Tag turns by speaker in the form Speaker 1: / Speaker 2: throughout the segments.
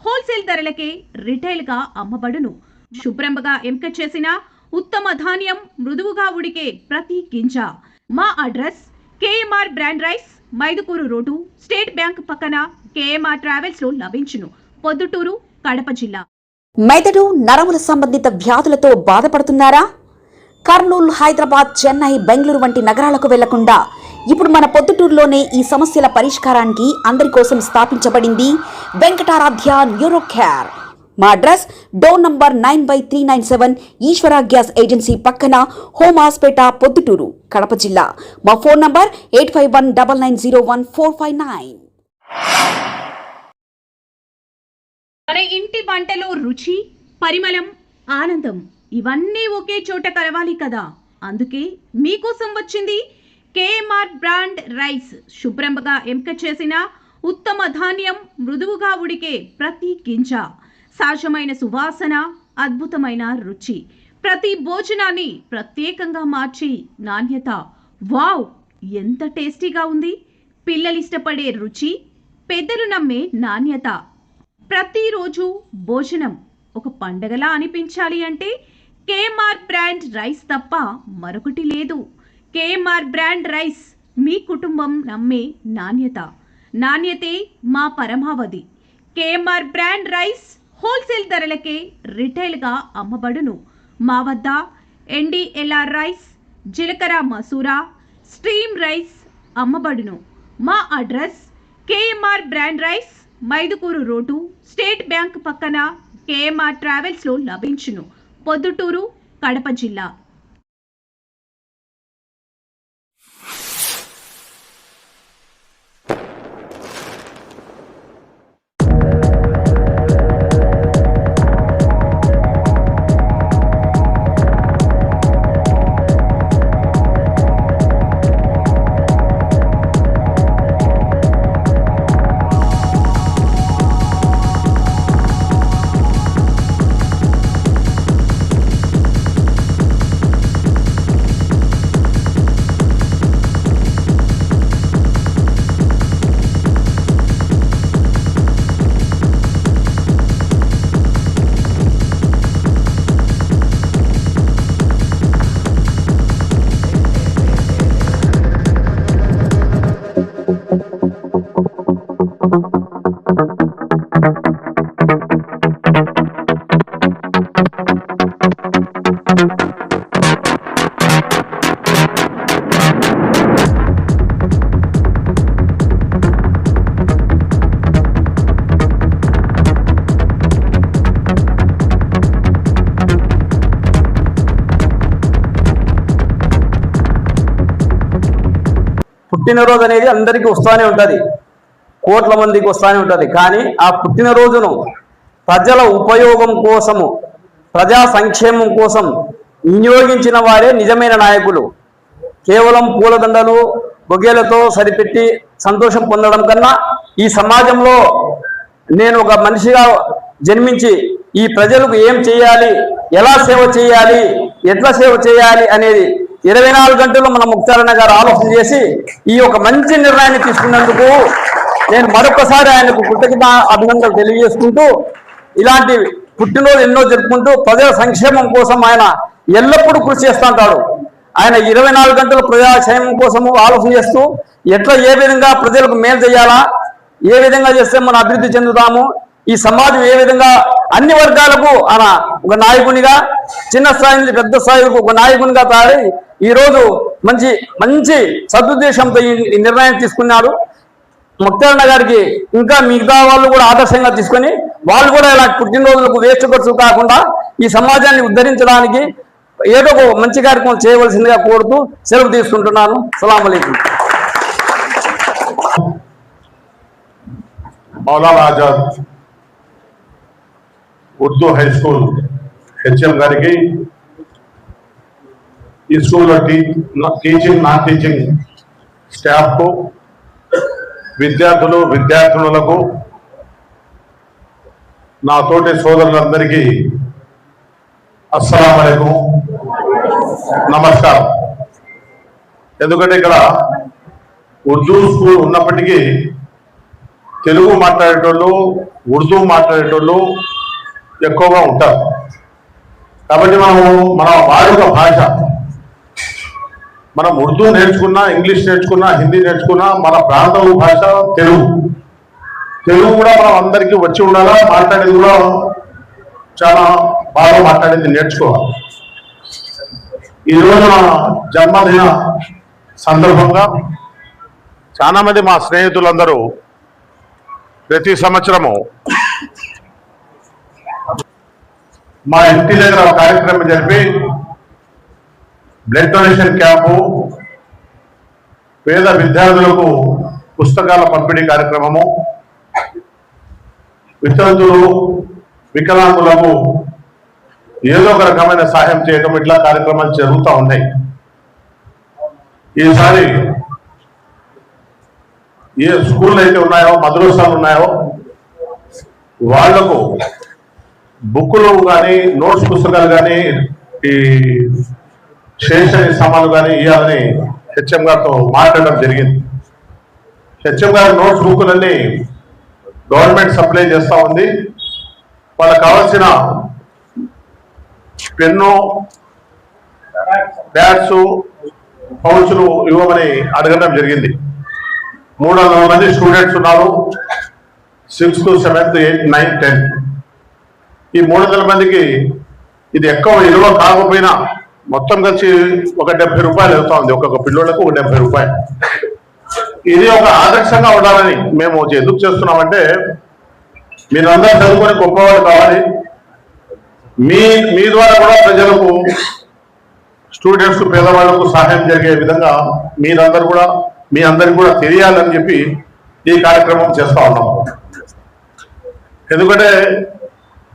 Speaker 1: Wholesale ధరలకే retail గా అమ్మబడును. శుభ్రంగా ఎంపిక చేసిన ఉత్తమ ధాన్యం మృదువుగా ఉడికే ప్రతి గింజ. మా address KMR brand rice, Mydukur road, state bank పక్కన, కేఎంఆర్ ట్రావెల్స్ లో లభించును. పొద్దుటూరు, కడప జిల్లా.
Speaker 2: మెదడు నరముల సంబంధిత వ్యాధులతో బాధపడుతున్నారా? కర్నూలు, హైదరాబాద్, చెన్నై, బెంగళూరు వంటి నగరాలకు వెళ్లకుండా ఇప్పుడు మన పొద్దుటూరులోనే ఈ సమస్యల పరిష్కారానికి అందరి కోసం స్థాపించబడింది వెంకటారాధ్య న్యూరో కేర్. మా అడ్రస్ డోర్ నంబర్ 9/397 ఈశ్వర గ్యాస్ ఏజెన్సీ పక్కన, హోమాస్పేట, పొద్దుటూరు, కడప జిల్లా. మా ఫోన్ నంబర్ 8519901459.
Speaker 1: మన ఇంటి వంటలో రుచి, పరిమళం, ఆనందం ఇవన్నీ ఒకే చోట కలవాలి కదా. అందుకే మీకోసం వచ్చింది కేఎంఆర్ బ్రాండ్ రైస్. శుభ్రంగా ఎంపిక చేసిన ఉత్తమ ధాన్యం మృదువుగా ఉడికే ప్రతి గింజ. సహజమైన సువాసన, అద్భుతమైన రుచి. ప్రతి భోజనాన్ని ప్రత్యేకంగా మార్చి నాణ్యత. వావ్, ఎంత టేస్టీగా ఉంది! పిల్లలు ఇష్టపడే రుచి, పెద్దలు నమ్మే నాణ్యత. ప్రతిరోజు భోజనం ఒక పండగలా అనిపించాలి అంటే కేఎంఆర్ బ్రాండ్ రైస్ తప్ప మరొకటి లేదు. కేఎంఆర్ బ్రాండ్ రైస్ మీ కుటుంబం నమ్మే నాణ్యత. నాణ్యతే మా పరమావధి. కేఎంఆర్ బ్రాండ్ రైస్ హోల్సేల్ ధరలకే రిటైల్ గా అమ్మబడును. మా వద్ద NDLR రైస్, జీలకర్ర మసూరా, స్ట్రీమ్ రైస్ అమ్మబడును. మా address KMR brand rice, Mydukur road, state bank పక్కన, కేఎంఆర్ ట్రావెల్స్ లో లభించును. పొద్దుటూరు, కడప జిల్లా.
Speaker 3: పుట్టినరోజు అనేది అందరికీ వస్తూనే ఉంటుంది, కోట్ల మందికి వస్తూనే ఉంటుంది. కానీ ఆ పుట్టినరోజును ప్రజల ఉపయోగం కోసము, ప్రజా సంక్షేమం కోసం వినియోగించిన వారే నిజమైన నాయకులు. కేవలం పూలదండలు, బొగేలతో సరిపెట్టి సంతోషం పొందడం కన్నా ఈ సమాజంలో నేను ఒక మనిషిగా జన్మించి ఈ ప్రజలకు ఏం చేయాలి, ఎలా సేవ చేయాలి, ఎట్లా సేవ చేయాలి అనేది 24 గంటలు మన ముక్తారన్న గారు ఆలోచన చేసి ఈ యొక్క మంచి నిర్ణయాన్ని తీసుకున్నందుకు నేను మరొకసారి ఆయనకు కృతజ్ఞత అభినందనలు తెలియజేసుకుంటూ, ఇలాంటి పుట్టినరోజు ఎన్నో జరుపుకుంటూ ప్రజల సంక్షేమం కోసం ఆయన ఎల్లప్పుడూ కృషి చేస్తుంటాడు. ఆయన 24 గంటలు ప్రజాక్షేమం కోసము ఆలోచన చేస్తూ ఎట్లా ఏ విధంగా ప్రజలకు మేలు చేయాలా, ఏ విధంగా చేస్తే మనం అభివృద్ధి చెందుతాము, ఈ సమాజం ఏ విధంగా అన్ని వర్గాలకు ఆయన ఒక నాయకునిగా, చిన్న స్థాయి నుంచి పెద్ద స్థాయికి ఒక నాయకునిగా తయారై ఈరోజు మంచి మంచి సదుద్దేశంతో ఈ నిర్ణయం తీసుకున్నాడు. ముక్తారన్న గారికి ఇంకా మిగతా వాళ్ళు కూడా ఆదర్శంగా తీసుకొని వాళ్ళు కూడా ఇలా పుట్టినరోజులకు వేస్ట్ ఖర్చు కాకుండా ఈ సమాజాన్ని ఉద్ధరించడానికి ఏదో ఒక మంచి కార్యక్రమం చేయవలసిందిగా కోరుతూ సెలవు తీసుకుంటున్నాను. సలాం అలైకుం.
Speaker 4: Maulana Azad Urdu high school HM గారికి, ఈ స్కూల్లో టీచింగ్ నాన్ టీచింగ్ స్టాఫ్కు, విద్యార్థులకు, నా తోటి సోదరులందరికీ అస్సలాము అలైకుం, నమస్కారం. ఎందుకంటే ఇక్కడ ఉర్దూ స్కూల్ ఉన్నప్పటికీ తెలుగు మాట్లాడేటోళ్ళు, ఉర్దూ మాట్లాడేటోళ్ళు ఎక్కువగా ఉంటారు. కాబట్టి మన వాడుక భాష, మనం ఉర్దూ నేర్చుకున్నా, ఇంగ్లీష్ నేర్చుకున్నా, హిందీ నేర్చుకున్నా, మన ప్రాంతం భాష తెలుగు. తెలుగు కూడా మనం అందరికీ వచ్చి ఉండాలా, మాట్లాడేది కూడా చాలా బాగా మాట్లాడేది నేర్చుకోవాలి. ఈరోజు నా జన్మదిన సందర్భంగా చాలా మంది మా స్నేహితులందరూ ప్రతి సంవత్సరము మా ఇంటి దగ్గర ఒక కార్యక్రమం జరిపి బ్లడ్ డొనేషన్ క్యాంపు, పేద విద్యార్థులకు పుస్తకాల పంపిణీ కార్యక్రమము, వితంతులు వికలాంగులకు ఏదో ఒక రకమైన సహాయం చేయడం, ఇట్లా కార్యక్రమాలు జరుగుతూ ఉన్నాయి. ఈసారి ఏ స్కూళ్ళు అయితే ఉన్నాయో, మద్రసాలు ఉన్నాయో వాళ్లకు బుక్కులు కానీ, నోట్స్ పుస్తకాలు కానీ, ఈ స్టేషనరీ సామాన్లు కానీ ఇవ్వాలని హెచ్ఎం గారితో మాట్లాడడం జరిగింది. హెచ్ఎం గారి నోట్స్ బుక్కులన్నీ గవర్నమెంట్ సప్లై చేస్తూ ఉంది. వాళ్ళకి కావాల్సిన పెన్ను, బ్యాట్స్, పౌచ్లు ఇవ్వమని అడగడం జరిగింది. 300 మంది స్టూడెంట్స్ ఉన్నారు, 6th, 7th, 8th, 9th, 10th. ఈ 300 మందికి ఇది ఎక్కువ విలువ కాకపోయినా మొత్తం కలిసి ఒక 70 రూపాయలు అవుతా ఉంది. ఒక్కొక్క పిల్లోళ్ళకు ఒక 70 రూపాయలు. ఇది ఒక ఆదర్శంగా ఉండాలని మేము ఎందుకు చేస్తున్నామంటే, మీరందరూ చదువుకొని గొప్పవాళ్ళు కావాలి. మీ ద్వారా కూడా ప్రజలకు, స్టూడెంట్స్, పేదవాళ్లకు సహాయం జరిగే విధంగా మీ అందరికి కూడా తెలియాలని చెప్పి ఈ కార్యక్రమం చేస్తూ ఉన్నాము. ఎందుకంటే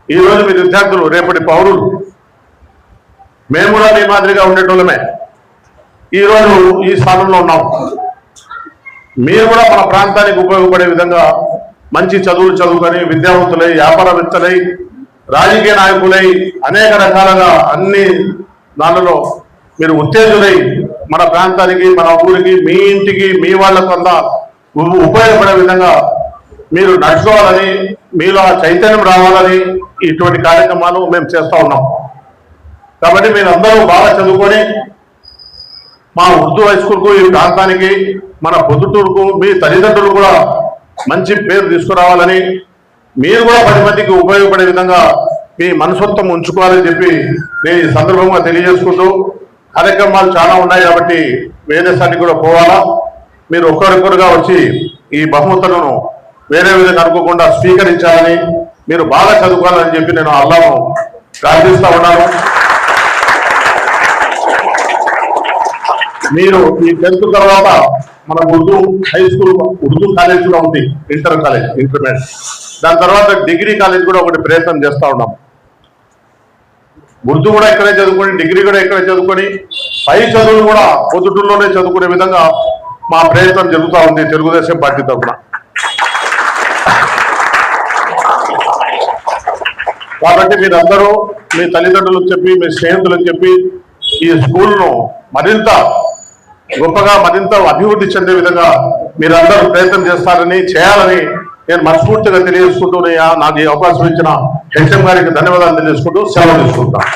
Speaker 4: ఈరోజు మీ విద్యార్థులు రేపటి పౌరులు. మేము కూడా మీ మాదిరిగా ఉండేటోళ్ళమే ఈరోజు ఈ స్థానంలో ఉన్నాం. మీరు కూడా మన ప్రాంతానికి ఉపయోగపడే విధంగా మంచి చదువులు చదువుకొని విద్యావంతులై, వ్యాపారవేత్తలై, రాజకీయ నాయకులై, అనేక రకాలుగా అన్ని దానిలో మీరు ఉత్తేజులై మన ప్రాంతానికి, మన ఊరికి, మీ ఇంటికి, మీ వాళ్ళకంతా ఉపయోగపడే విధంగా మీరు నడుచుకోవాలని, మీలో ఆ చైతన్యం రావాలని ఇటువంటి కార్యక్రమాలు మేము చేస్తూ ఉన్నాం. కాబట్టి మీరందరూ బాగా చదువుకొని మా ఉర్దూ హై స్కూల్కు, ఈ ప్రాంతానికి, మన పొద్దుటూరుకు, మీ తల్లిదండ్రులు కూడా మంచి పేరు తీసుకురావాలని, మీరు కూడా 10 మందికి ఉపయోగపడే విధంగా మీ మనసొత్తం ఉంచుకోవాలని చెప్పి నేను ఈ సందర్భంగా తెలియజేసుకుంటూ, కార్యక్రమాలు చాలా ఉన్నాయి కాబట్టి వేదేశానికి కూడా పోవాలా. మీరు ఒక్కరొక్కరుగా వచ్చి ఈ బహుమతులను వేరే విధంగా అనుకోకుండా స్వీకరించాలని, మీరు బాగా చదువుకోవాలని చెప్పి నేను అల్లాను ప్రార్థిస్తూ ఉన్నాను. మీరు ఈ 10th తర్వాత మన Urdu high school, Urdu college కూడా ఉంది, ఇంటర్ కాలేజ్, ఇంటర్మీడియట్. దాని తర్వాత డిగ్రీ కాలేజ్ కూడా ఒకటి ప్రయత్నం చేస్తూ ఉన్నాం. ఉర్దూ కూడా ఇక్కడే చదువుకొని, డిగ్రీ కూడా ఇక్కడే చదువుకొని, పై చదువులు కూడా పొద్దుటూరులోనే చదువుకునే విధంగా మా ప్రయత్నం జరుగుతూ ఉంది తెలుగుదేశం పార్టీ తరఫున. కాబట్టి మీరందరూ మీ తల్లిదండ్రులకు చెప్పి, మీ స్నేహితులకు చెప్పి ఈ స్కూల్ను మరింత గొప్పగా, మరింత అభివృద్ధి చెందే విధంగా మీరందరూ ప్రయత్నం చేయాలని నేను మనస్ఫూర్తిగా తెలియజేసుకుంటూ, నాకు ఈ అవకాశం ఇచ్చిన హెచ్ఎం గారికి ధన్యవాదాలు తెలియజేసుకుంటూ సెలవు తీసుకుంటాను.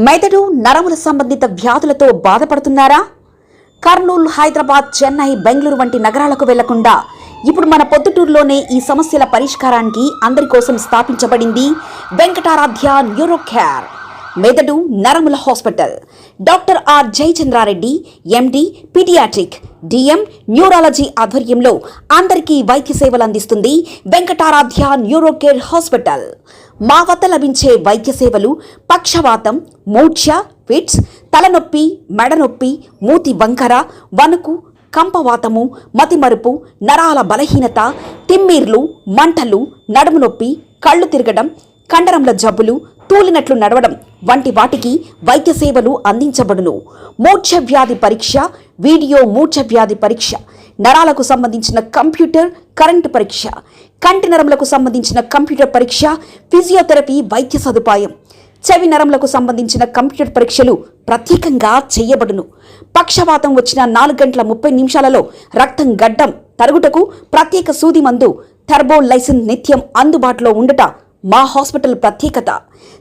Speaker 2: మెదడు నరముల సంబంధిత వ్యాధులతో బాధపడుతున్నారా? కర్నూలు, హైదరాబాద్, చెన్నై, బెంగళూరు వంటి నగరాలకు వెళ్లకుండా ఇప్పుడు మన పొద్దుటూరులోనే ఈ సమస్యల పరిష్కారానికి అందరి కోసం స్థాపించబడింది వెంకటారాధ్య న్యూరో కేర్ మెదడు నరముల hospital. Doctor R Jayachandrareddy, MD, paediatric, DM, neurology ఆధ్వర్యంలో అందరికీ వైద్య సేవలు అందిస్తుంది వెంకటారాధ్య న్యూరో కేర్ హాస్పిటల్. మా వద్ద లభించే వైద్య సేవలు పక్షవాతం, మూర్ఛ, ఫిట్స్, తలనొప్పి, మెడనొప్పి, మూతి వంకర, వణుకు, కంపవాతము, మతిమరుపు, నరాల బలహీనత, తిమ్మిర్లు, మంటలు, నడుము నొప్పి, కళ్ళు తిరగడం, కండరంల జబ్బులు, తూలినట్లు నడవడం వంటి వాటికి వైద్య సేవలు అందించబడును. మూర్ఛ వ్యాధి పరీక్ష, వీడియో మూర్ఛ వ్యాధి పరీక్ష, నరాలకు సంబంధించిన కంప్యూటర్ కరెంటు పరీక్ష, కంటి నరములకు సంబంధించిన కంప్యూటర్ పరీక్ష, ఫిజియోథెరపీ వైద్య సదుపాయం, చెవి నరములకు సంబంధించిన కంప్యూటర్ పరీక్షలు ప్రత్యేకంగా చేయబడును. పక్షవాతం వచ్చిన 4 గంటల 30 నిమిషాలలో రక్తం గడ్డం తరుగుటకు ప్రత్యేక సూది మందు థర్బోలైసిన్ నిత్యం అందుబాటులో ఉండట మా హాస్పిటల్ ప్రత్యేకత.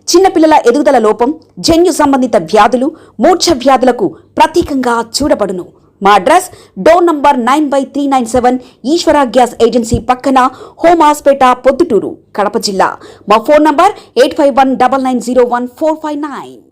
Speaker 2: చిన్నపిల్లల ఎదుగుదల లోపం, జన్యు సంబంధిత వ్యాధులు, మూర్ఛ వ్యాధులకు ప్రత్యేకంగా చూడబడును. మా అడ్రస్ డోర్ నంబర్ 9/397 ఈశ్వర గ్యాస్ ఏజెన్సీ పక్కన, హోమాస్పేట, పొద్దుటూరు, కడప జిల్లా. మా ఫోన్ నంబర్ 8519901459.